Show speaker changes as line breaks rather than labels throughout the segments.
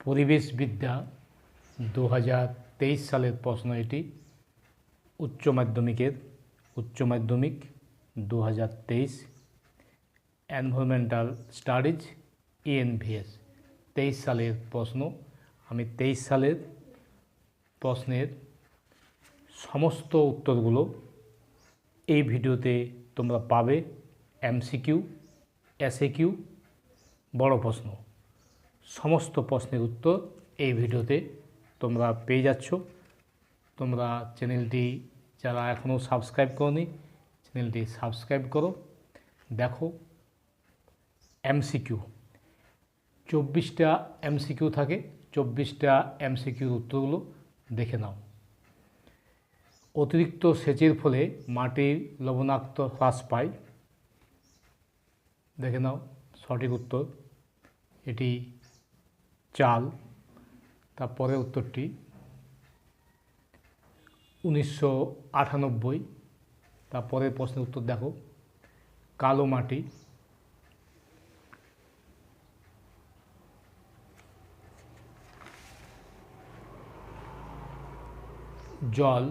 পরিবেশবিদ্যা 2023 সালের প্রশ্ন এটি উচ্চ মাধ্যমিক 2023 এনভায়রনমেন্টাল স্টাডিজ ENVS 23 সালের প্রশ্ন। আমি 23 সালের প্রশ্নের সমস্ত উত্তরগুলো এই ভিডিওতে তোমরা পাবে। MCQ, SAQ, বড় প্রশ্ন, সমস্ত প্রশ্নের উত্তর এই ভিডিওতে তোমরা পেয়ে যাচ্ছ। তোমরা চ্যানেলটি যারা এখনও সাবস্ক্রাইব করোনি চ্যানেলটি সাবস্ক্রাইব করো। দেখো MCQ 24টা MCQ থাকে, 24টা MCQর উত্তরগুলো দেখে নাও। অতিরিক্ত সেচের ফলে মাটির লবণাক্ত হ্রাস পায়। দেখে নাও সঠিক উত্তর এটি চাল। তারপরে উত্তরটি 1998। তারপরের প্রশ্নের উত্তর দেখো কালো মাটি। জল,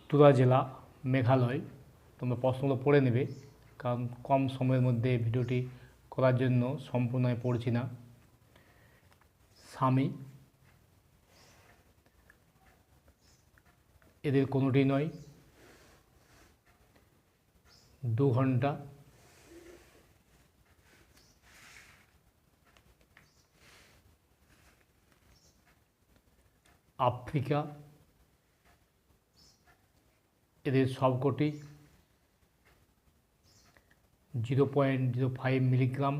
তুরা জেলা, মেঘালয়। তোমরা প্রশ্নগুলো পড়ে নেবে, কারণ কম সময়ের মধ্যে ভিডিওটি করার জন্য সম্পূর্ণ আমি পড়ছি না। স্বামী, এদের কোনোটি নয়। 2 ঘন্টা, আফ্রিকা, এদের সবকটি 0.05 মিলিগ্রাম।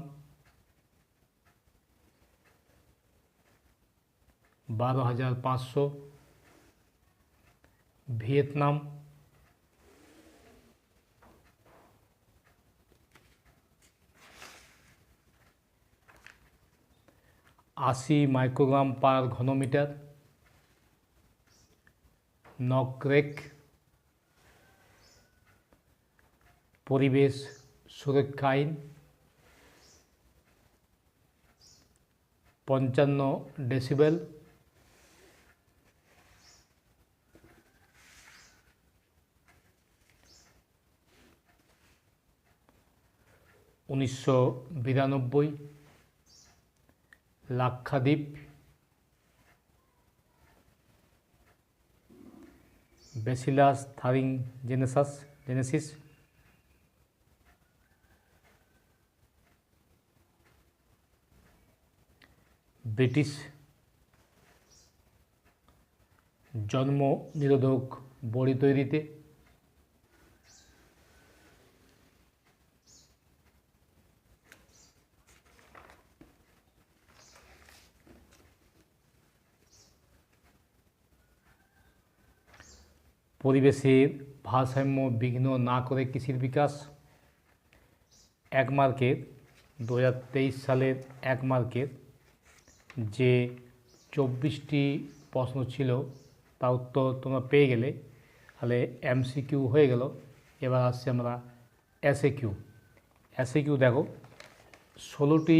12,500। ভিয়েতনাম, আশি মাইক্রোগ্রাম পার ঘনমিটার। নকরেক, পরিবেশ সুরক্ষা আইন 55 ডেসিবেল। উনিশশো 92 লাক্ষাদ্বীপ, ব্যাসিলাস থারিনজেনেসিস। ব্রিটিশ, জন্ম নিরোধক বড়ি তৈরিতে। পরিবেশের ভারসাম্য বিঘ্ন না করে কৃষির বিকাশ। 1 মার্কের 2023 সালের 1 মার্কের যে 24টি প্রশ্ন ছিল তার উত্তর তোমরা পেয়ে গেলে, তাহলে MCQ হয়ে গেল। এবার আসছি আমরা SAQ। দেখো 16টি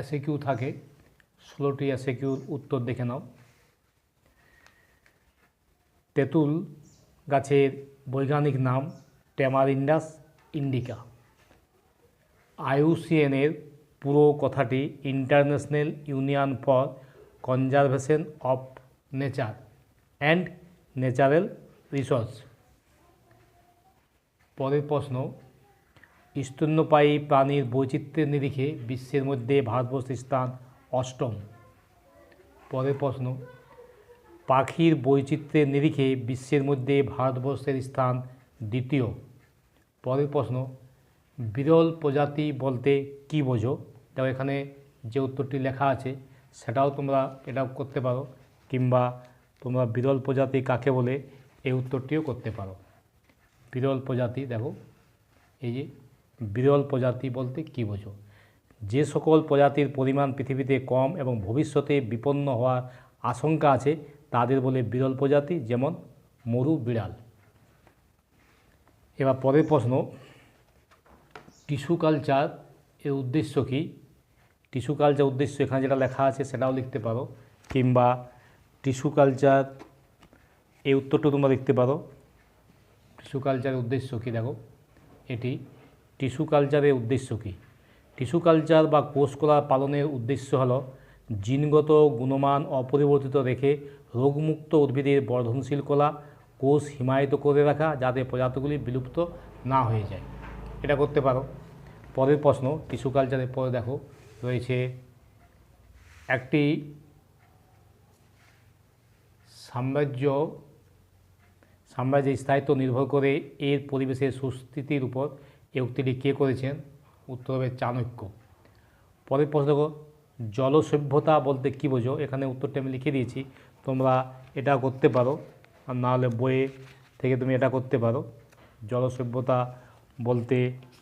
SAQ থাকে। 16টি SAQর উত্তর দেখে নাও। তেঁতুল গাছের বৈজ্ঞানিক নাম ট্যামারিন্ডাস ইন্ডিকা। IUCN-এর পুরো কথাটি international union for conservation of nature and natural resource. পরের প্রশ্ন, স্তন্যপায়ী প্রাণীর বৈচিত্র্যের নিরিখে বিশ্বের মধ্যে ভারতবর্ষের স্থান 8ম। পরের প্রশ্ন, পাখির বৈচিত্র্যের নিরিখে বিশ্বের মধ্যে ভারতবর্ষের স্থান 2য়। পরের প্রশ্ন, বিরল প্রজাতি বলতে কী বোঝো? দেখো এখানে যে উত্তরটি লেখা আছে সেটাও তোমরা এটা করতে পারো, কিংবা তোমরা বিরল প্রজাতি কাকে বলে এই উত্তরটিও করতে পারো। বিরল প্রজাতি, দেখো এই যে বিরল প্রজাতি বলতে কী বোঝো? যে সকল প্রজাতির পরিমাণ পৃথিবীতে কম এবং ভবিষ্যতে বিপন্ন হওয়ার আশঙ্কা আছে তাদের বলে বিরল প্রজাতি, যেমন মরু বিড়াল। এবার পরের প্রশ্ন, টিস্যু কালচার এর উদ্দেশ্য কী? টিস্যু কালচার উদ্দেশ্য এখানে যেটা লেখা আছে সেটাও লিখতে পারো, কিংবা টিস্যু কালচার এই উত্তরটা তোমরা লিখতে পারো। টিস্যু কালচারের উদ্দেশ্য কী, দেখো এটি টিস্যু কালচারের উদ্দেশ্য কী। টিস্যু কালচার বা কোষ কলা পালনের উদ্দেশ্য হলো জিনগত গুণমান অপরিবর্তিত রেখে রোগমুক্ত উদ্ভিদের বর্ধনশীল কলা কোষ হিমায়িত করে রাখা, যাতে প্রজাতিগুলি বিলুপ্ত না হয়ে যায়। এটা করতে পারো। পরের প্রশ্ন, টিস্যু কালচারের পরে দেখো রয়েছে একটি সাম্রাজ্যের স্থায়িত্ব নির্ভর করে এর পরিবেশের সুস্থিতির উপর। এই উক্তিটি কে করেছেন? উত্তর হবে চাণক্য। পরের প্রশ্ন দেখো, জলসভ্যতা বলতে কী বোঝো? এখানে উত্তরটা আমি লিখে দিয়েছি, তোমরা এটা করতে পারো, আর নাহলে বইয়ে থেকে তুমি এটা করতে পারো। জলসভ্যতা বলতে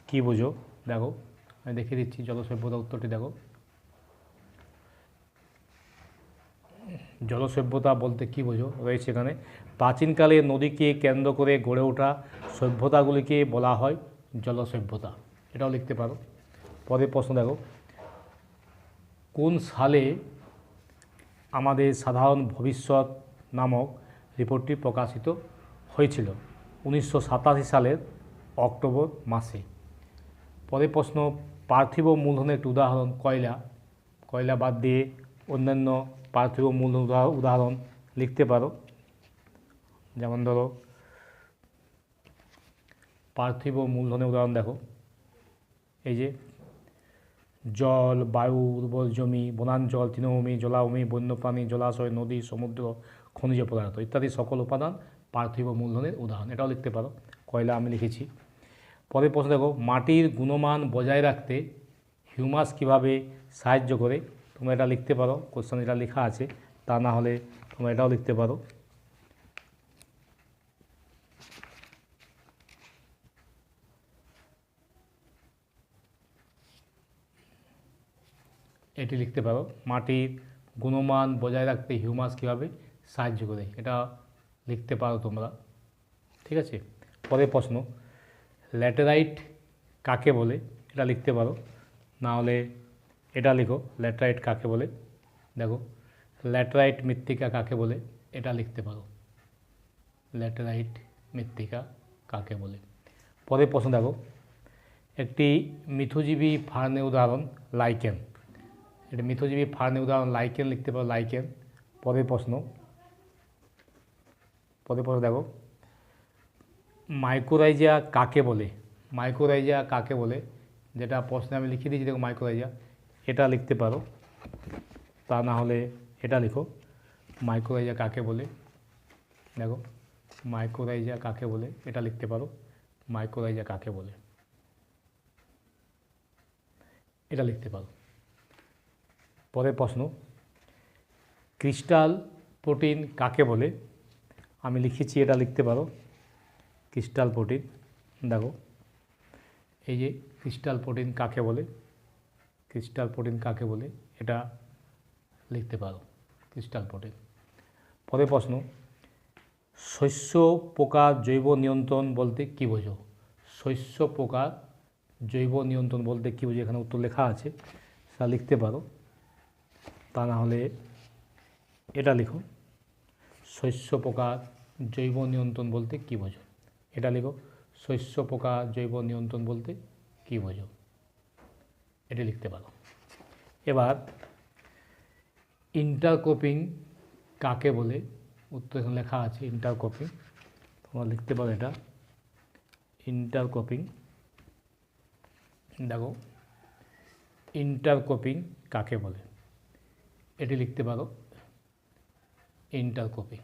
কী বোঝো? দেখো আমি দেখিয়ে দিচ্ছি জলসভ্যতা উত্তরটি। দেখো জলসভ্যতা বলতে কী বোঝো রয়েছে এখানে, প্রাচীনকালে নদীকে কেন্দ্র করে গড়ে ওঠা সভ্যতাগুলিকে বলা হয় জলসভ্যতা। এটাও লিখতে পারো। পরের প্রশ্ন দেখো, কোন সালে আমাদের সাধারণ ভবিষ্যৎ নামক রিপোর্টটি প্রকাশিত হয়েছিল? 1987 সালের অক্টোবর মাসে। পরের প্রশ্ন, পার্থিব মূলধনের একটি উদাহরণ কয়লা। কয়লা বাদ দিয়ে অন্যান্য পার্থিব মূলধন উদাহরণ লিখতে পারো। যেমন ধরো পার্থিব মূলধনের উদাহরণ দেখো, এই যে জল, বায়ু, উর্বর জমি, বনাঞ্চল, তৃণভূমি, জলাভূমি, বন্যপ্রাণী, জলাশয়, নদী, সমুদ্র, খনিজ পদার্থ ইত্যাদি সকল উপাদান পার্থিব মূলধনের উদাহরণ। এটাও লিখতে পারো। কয়লা আমি লিখেছি। পরের প্রশ্ন দেখো, মাটির গুণমান বজায় রাখতে হিউমাস কিভাবে সাহায্য করে? তোমরা এটা লিখতে পারো, কোশ্চেন এটা লেখা আছে, তা না হলে তোমরা এটাও লিখতে পারো। এটি লিখতে পারো, মাটির গুণমান বজায় রাখতে হিউমাস কীভাবে সাহায্য করে, এটা লিখতে পারো তোমরা। ঠিক আছে। পরের প্রশ্ন, ল্যাটেরাইট কাকে বলে? এটা লিখতে পারো, না হলে এটা লিখো, ল্যাটেরাইট কাকে বলে। দেখো ল্যাটেরাইট মৃত্তিকা কাকে বলে, এটা লিখতে পারো, ল্যাটেরাইট মৃত্তিকা কাকে বলে। পরের প্রশ্ন দেখো, একটি মিথজীবী ফার্নের উদাহরণ লাইকেন। এটা মিথজীবী ফার্নের উদাহরণ লাইকেন লিখতে পারো, লাইকেন। পরের প্রশ্ন দেখো, মাইকোরাইজা কাকে বলে? মাইকোরাইজা কাকে বলে, যেটা প্রশ্নে আমি লিখে দিয়েছি, দেখো মাইকোরাইজা, এটা লিখতে পারো, তা না হলে এটা লিখো, মাইকোরাইজা কাকে বলে। দেখো মাইকোরাইজা কাকে বলে, এটা লিখতে পারো, মাইকোরাইজা কাকে বলে, এটা লিখতে পারো। পরের প্রশ্ন, ক্রিস্টাল প্রোটিন কাকে বলে? আমি লিখেছি, এটা লিখতে পারো, ক্রিস্টাল প্রোটিন। দেখো এই যে ক্রিস্টাল প্রোটিন কাকে বলে, ক্রিস্টাল প্রোটিন কাকে বলে, এটা লিখতে পারো, ক্রিস্টাল প্রোটিন। পরের প্রশ্ন, শস্য পোকার জৈব নিয়ন্ত্রণ বলতে কী বোঝো? শস্য পোকার জৈব নিয়ন্ত্রণ বলতে কী বোঝো? এখানে উত্তর লেখা আছে, সেটা লিখতে পারো, তা না হলে এটা লিখো, শস্য পোকার জৈব নিয়ন্ত্রণ বলতে কী বোঝো, এটা লিখো, শস্য পোকা জৈব নিয়ন্ত্রণ বলতে কী বোঝো, এটি লিখতে পারো। এবার ইন্টারক্রপিং কাকে বলে? উত্তর এখানে লেখা আছে, ইন্টারক্রপিং, তোমরা লিখতে পারো এটা, ইন্টারক্রপিং। দেখো ইন্টারক্রপিং কাকে বলে, এটি লিখতে পারো, ইন্টারক্রপিং।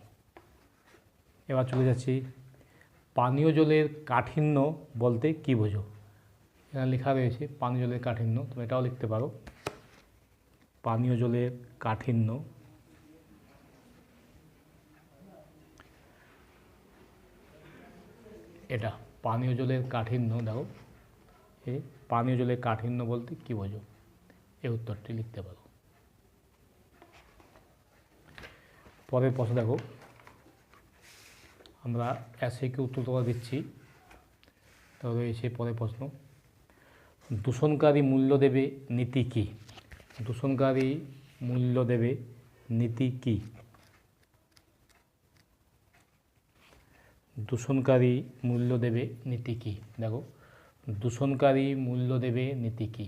এবার চলে যাচ্ছি, পানীয় জলের কাঠিন্য বলতে কী বোঝো? এখানে লেখা রয়েছে পানীয় জলের কাঠিন্য, তুমি এটাও লিখতে পারো, পানীয় জলের কাঠিন্য। এটা পানীয় জলের কাঠিন্য। দেখো এই পানীয় জলের কাঠিন্য বলতে কী বোঝো, এই উত্তরটি লিখতে পারো। পরের প্রশ্ন দেখো, আমরা এসএকে উত্তর তোমরা দিচ্ছি, তো রয়েছে পরের প্রশ্ন, দূষণকারী মূল্য দেবে নীতি কী? দূষণকারী মূল্য দেবে নীতি কী? দূষণকারী মূল্য দেবে নীতি কী? দেখো, দূষণকারী মূল্য দেবে নীতি কী,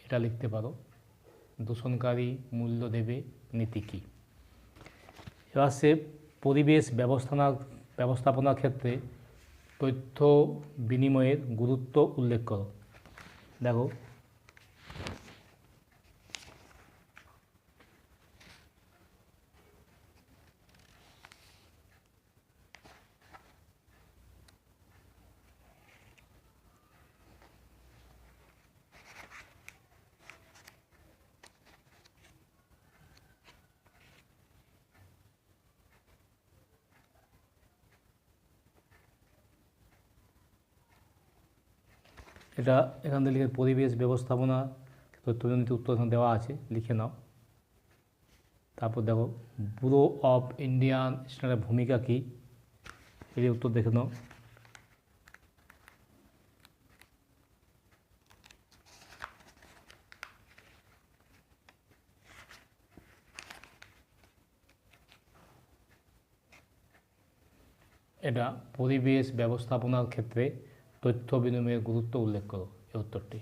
এটা লিখতে পারো। দূষণকারী মূল্য দেবে নীতি কী। এবার সে পরিবেশ ব্যবস্থাপনার ক্ষেত্রে তথ্য বিনিময়ের গুরুত্ব উল্লেখ করো। দেখো, এটা এখান থেকে লিখে পরিবেশ ব্যবস্থাপনা তথ্যজনিত উত্তর এখানে দেওয়া আছে, লিখে নাও। তারপর দেখো, ব্যুরো অফ ইন্ডিয়ান স্ট্যান্ডার্ডের ভূমিকা কী, এর উত্তর দেখে নাও। এটা পরিবেশ ব্যবস্থাপনার ক্ষেত্রে তথ্য বিনিময়ের গুরুত্ব উল্লেখ করো, এই উত্তরটি।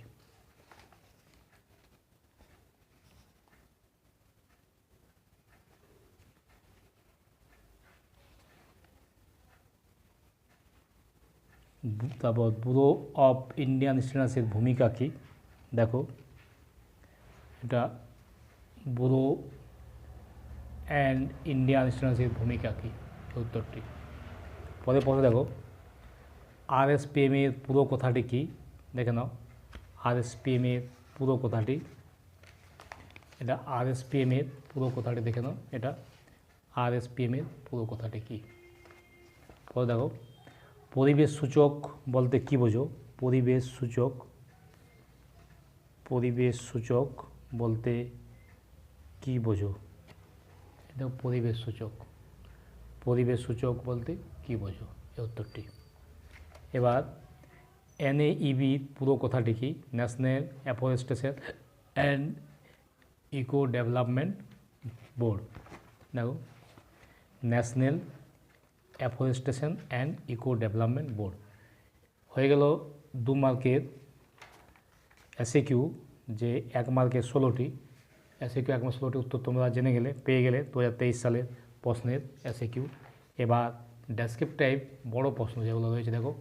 তারপর ব্যুরো অফ ইন্ডিয়ান স্ট্যান্ডার্ডসের ভূমিকা কী, দেখো, এটা ব্যুরো অ্যান্ড ইন্ডিয়ান স্ট্যান্ডার্ডসের ভূমিকা কী, উত্তরটি। পরের প্রশ্ন দেখো, আরএসপিএমের পুরো কথাটি কী, দেখে নাও। আরএসপিএমের পুরো কথাটি, এটা আরএসপিএমের পুরো কথাটি দেখে নাও। এটা আরএসপিএমের পুরো কথাটি কী। পরে দেখো, পরিবেশ সূচক বলতে কী বোঝো? পরিবেশ সূচক বলতে কী বোঝো? এটা পরিবেশ সূচক বলতে কী বোঝো, এই উত্তরটি। এবার এনএইবির পুরো কথাটি কি? National afforestation and eco development board. দেখো, national afforestation and eco development board. হয়ে গেল 2 মার্কের এসএকিউ, যে 1 মার্কের 16টি এসএকিউ, 1 মার্কের 16টি উত্তর তোমরা জেনে গেলে, পেয়ে গেলে 2023 সালের প্রশ্নের এসএকিউ। এবার ডেসক্রিপটিভ বড় প্রশ্ন যেগুলো রয়েছে, দেখো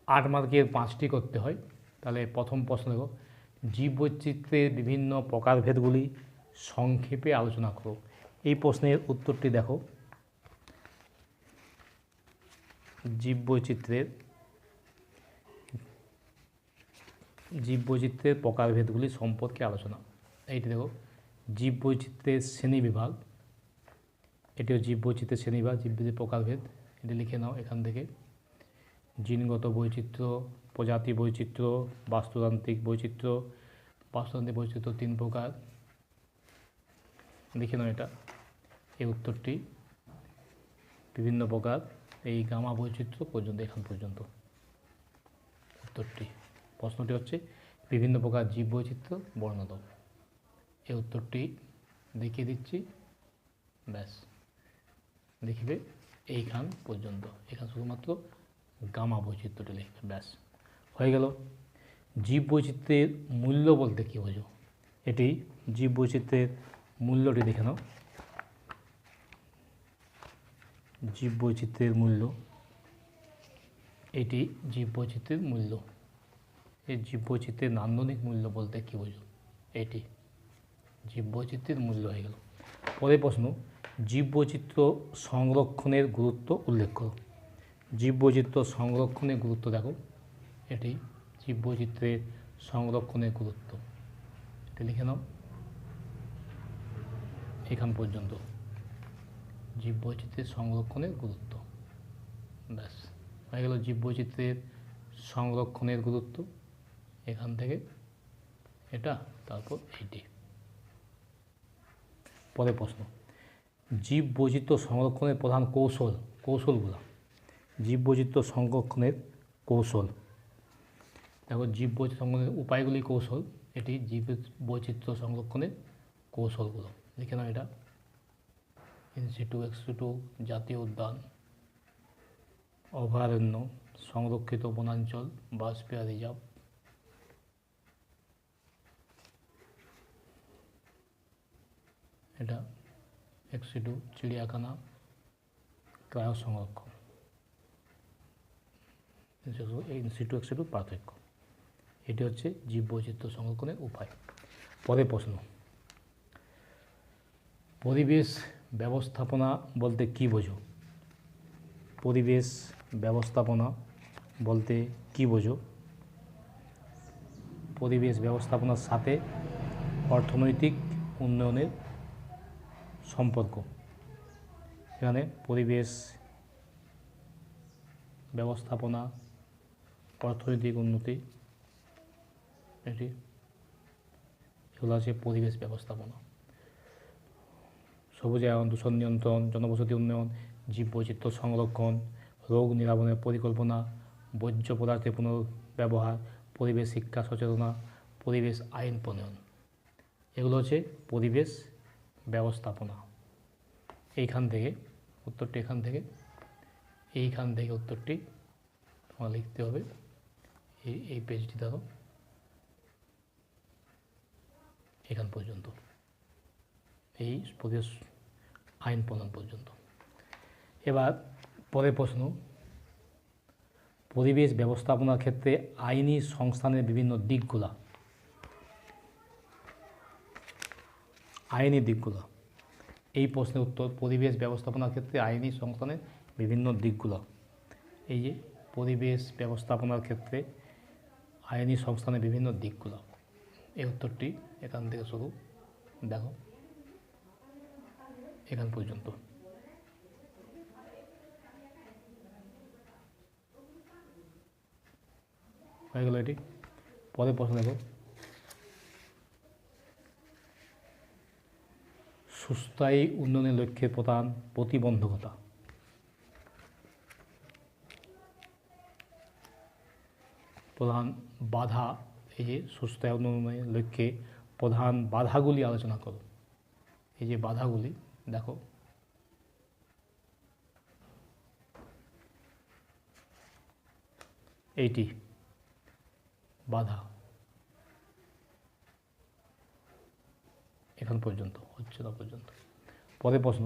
8 মার্কের 5টি করতে হয়। তাহলে প্রথম প্রশ্ন দেখো, জীববৈচিত্র্যের বিভিন্ন প্রকারভেদগুলি সংক্ষেপে আলোচনা করো। এই প্রশ্নের উত্তরটি দেখো, জীববৈচিত্র্যের প্রকারভেদগুলি সম্পর্কে আলোচনা। এইটি দেখো, জীববৈচিত্র্যের শ্রেণীবিভাগ, এটিও জীববৈচিত্র্যের শ্রেণীবিভাগ, জীববৈচিত্র্যের প্রকারভেদ, এটি লিখে নাও এখান থেকে। জিনগত বৈচিত্র্য, প্রজাতি বৈচিত্র্য, বাস্তুতান্ত্রিক বৈচিত্র্য। 3 প্রকার, লিখে নাও এটা, এই উত্তরটি। বিভিন্ন প্রকার, এই গামা বৈচিত্র্য পর্যন্ত, এখান পর্যন্ত উত্তরটি। প্রশ্নটি হচ্ছে বিভিন্ন প্রকার জীববৈচিত্র্য বর্ণনা দাও, এই উত্তরটি দেখিয়ে দিচ্ছি। ব্যাস, লিখবে এইখান পর্যন্ত, এখান শুধুমাত্র গামা বৈচিত্র্যটি লিখবে, ব্যাস হয়ে গেল। জীববৈচিত্র্যের মূল্য বলতে কী বোঝো? এটি জীববৈচিত্র্যের মূল্যটি দেখে নাও। জীববৈচিত্র্যের মূল্য, এটি জীববৈচিত্র্যের মূল্য। এই জীববৈচিত্র্যের নান্দনিক মূল্য বলতে কী বোঝো? এটি জীববৈচিত্র্যের মূল্য হয়ে গেল। পরের প্রশ্ন, জীববৈচিত্র্য সংরক্ষণের গুরুত্ব উল্লেখ করো। জীববৈচিত্র্য সংরক্ষণের গুরুত্ব দেখো, এটি জীববৈচিত্র্যের সংরক্ষণের গুরুত্ব, এটি লিখে নাও এখান পর্যন্ত, জীববৈচিত্র্যের সংরক্ষণের গুরুত্ব। ব্যাস হয়ে গেল জীববৈচিত্র্যের সংরক্ষণের গুরুত্ব, এখান থেকে এটা, তারপর এইটি। পরের প্রশ্ন, জীববৈচিত্র্য সংরক্ষণের প্রধান কৌশলগুলো। জীববৈচিত্র্য সংরক্ষণের কৌশল, দেখো জীববৈচিত্র্য সংরক্ষণের উপায়গুলি, কৌশল, এটি জীব বৈচিত্র্য সংরক্ষণের কৌশলগুলো লিখে নাও। এটা ইনসিটু এক্সিটু জাতীয় উদ্যান, অভয়ারণ্য, সংরক্ষিত বনাঞ্চল বায়োস্ফিয়ার রিজার্ভ, এটা এক্সিটু চিড়িয়াখানা, ক্রায় সংরক্ষণ। ইনসিটু এক্সিটু পার্থক্য, এটি হচ্ছে জীববৈচিত্র্য সংরক্ষণের উপায়। পরের প্রশ্ন, পরিবেশ ব্যবস্থাপনা বলতে কী বোঝো? পরিবেশ ব্যবস্থাপনা বলতে কী বোঝো? পরিবেশ ব্যবস্থাপনার সাথে অর্থনৈতিক উন্নয়নের সম্পর্ক। এখানে পরিবেশ ব্যবস্থাপনা, অর্থনৈতিক উন্নতি, এগুলো আছে পরিবেশ ব্যবস্থাপনা। সবুজায়ন, দূষণ নিয়ন্ত্রণ, জনবসতি উন্নয়ন, জীববৈচিত্র্য সংরক্ষণ, রোগ নিরাময়ের পরিকল্পনা, বর্জ্য পদার্থের পুনর্ব্যবহার, পরিবেশ শিক্ষা সচেতনা, পরিবেশ আইন প্রণয়ন, এগুলো হচ্ছে পরিবেশ ব্যবস্থাপনা। এইখান থেকে উত্তরটি, এইখান থেকে উত্তরটি তোমার লিখতে হবে। এই পেজটি ধরো, এখান পর্যন্ত, এই পরিবেশ আইন প্রণয়ন পর্যন্ত। এবার পরের প্রশ্ন, পরিবেশ ব্যবস্থাপনার ক্ষেত্রে আইনি সংস্থানের বিভিন্ন দিকগুলো। আইনি দিকগুলো, এই প্রশ্নের উত্তর পরিবেশ ব্যবস্থাপনার ক্ষেত্রে আইনি সংস্থানের বিভিন্ন দিকগুলো। এই যে পরিবেশ ব্যবস্থাপনার ক্ষেত্রে আইনি সংস্থানের বিভিন্ন দিকগুলো, এই উত্তরটি এখান থেকে শুরু, দেখো এখান পর্যন্ত। হয়ে গেল এটি। পরের প্রশ্ন দেখো, সুস্থায়ী উন্নয়নের লক্ষ্যে প্রধান প্রতিবন্ধকতা। প্রধান বাধা, এই যে সুস্থায়ী উন্নয়নের লক্ষ্যে প্রধান বাধাগুলি আলোচনা করো। এই যে বাধাগুলি দেখো, এইটি বাধা, এখান পর্যন্ত, উচ্চতা পর্যন্ত। পরের প্রশ্ন,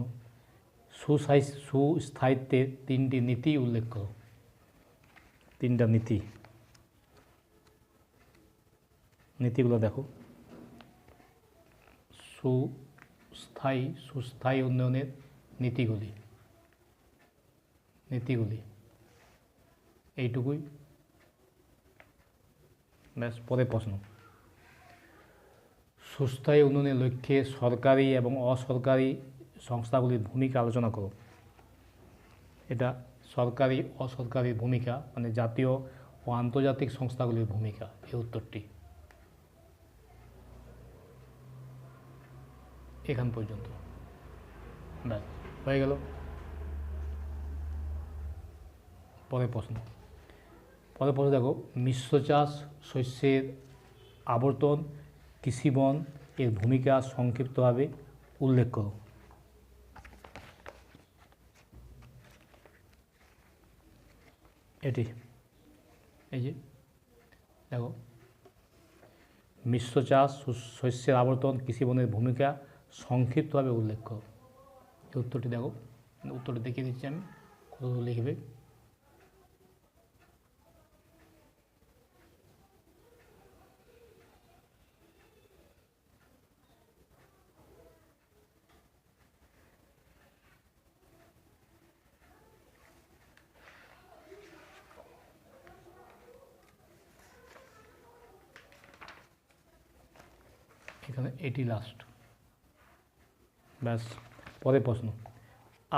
সুস্থায়িত্বের তিনটি নীতি উল্লেখ করো। তিনটা নীতি, নীতিগুলো দেখো। সুস্থায়ী উন্নয়নের নীতিগুলি, এইটুকুই ব্যাস। পরের প্রশ্ন, সুস্থায়ী উন্নয়নের লক্ষ্যে সরকারি এবং অসরকারি সংস্থাগুলির ভূমিকা আলোচনা করো। এটা সরকারি অসরকারি ভূমিকা, মানে জাতীয় ও আন্তর্জাতিক সংস্থাগুলির ভূমিকা, এই উত্তরটি এখান পর্যন্ত, ব্যাস হয়ে গেল। পরের প্রশ্ন দেখো, মিশ্র চাষ, শস্যের আবর্তন, কৃষিবন এর ভূমিকা সংক্ষিপ্তভাবে উল্লেখ করো। এটি, এই যে দেখো, মিশ্র চাষ, শস্যের আবর্তন, কৃষিবনের ভূমিকা সংক্ষিপ্তভাবে উল্লেখ করো। এই উত্তরটি দেখো, উত্তরটি দেখিয়ে দিচ্ছি আমি, কতগুলো লিখবে। এখানে এটি লাস্ট, ব্যাস। পরের প্রশ্ন,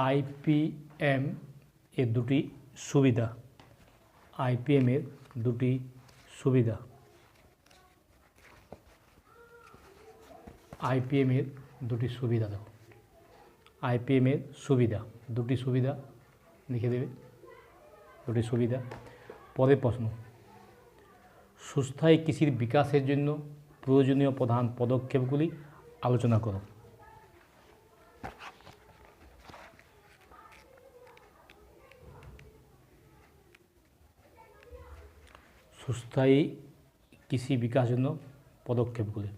আইপিএম এর দুটি সুবিধা। আইপিএম এর দুটি সুবিধা। আইপিএম এর দুটি সুবিধা দেখো। আইপিএম এর সুবিধা, দুটি সুবিধা লিখে দেবে, দুটি সুবিধা। পরের প্রশ্ন, সুস্থায়ী কৃষির বিকাশের জন্য প্রয়োজনীয় প্রধান পদক্ষেপগুলি আলোচনা করো। সুস্থায়ী কৃষি বিকাশের জন্য পদক্ষেপগুলি,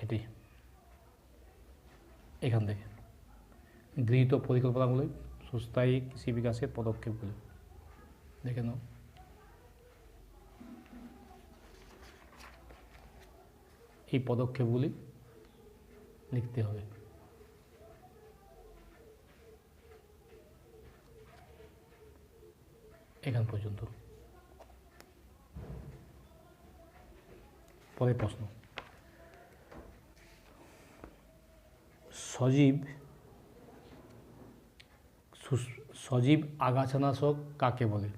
এটি এখান থেকে গৃহীত পরিকল্পনাগুলি, সুস্থায়ী কৃষি বিকাশের পদক্ষেপগুলি দেখে নাও। এই পদক্ষেপগুলি লিখতে হবে। এখান পর্যন্ত। পরের প্রশ্ন, সজীব আগাছানাশক কাকে বলে?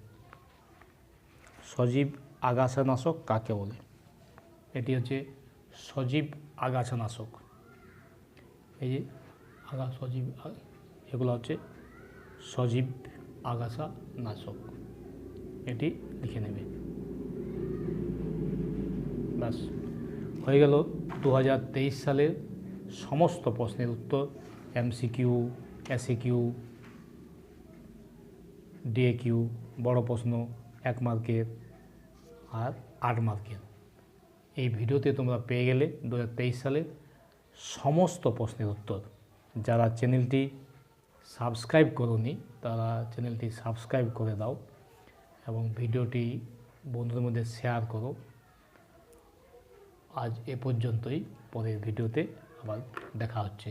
সজীব আগাছানাশক কাকে বলে? এটি হচ্ছে সজীব আগাছানাশক। এই যে সজীব, এগুলো হচ্ছে সজীব আগাছানাশক। এটি লিখে নেবে। ব্যাস হয়ে গেল 2023 সালের সমস্ত প্রশ্নের উত্তর। MCQ, SAQ, DAQ, বড় প্রশ্ন 1 মার্কের আর 8 মার্কের। এই ভিডিওতে তোমরা পেয়ে গেলে 2023 সালের সমস্ত প্রশ্নের উত্তর। যারা চ্যানেলটি সাবস্ক্রাইব করোনি তারা চ্যানেলটি সাবস্ক্রাইব করে দাও এবং ভিডিওটি বন্ধুদের মধ্যে শেয়ার করো। আজ এ পর্যন্তই, পরের ভিডিওতে আবার দেখা হচ্ছে।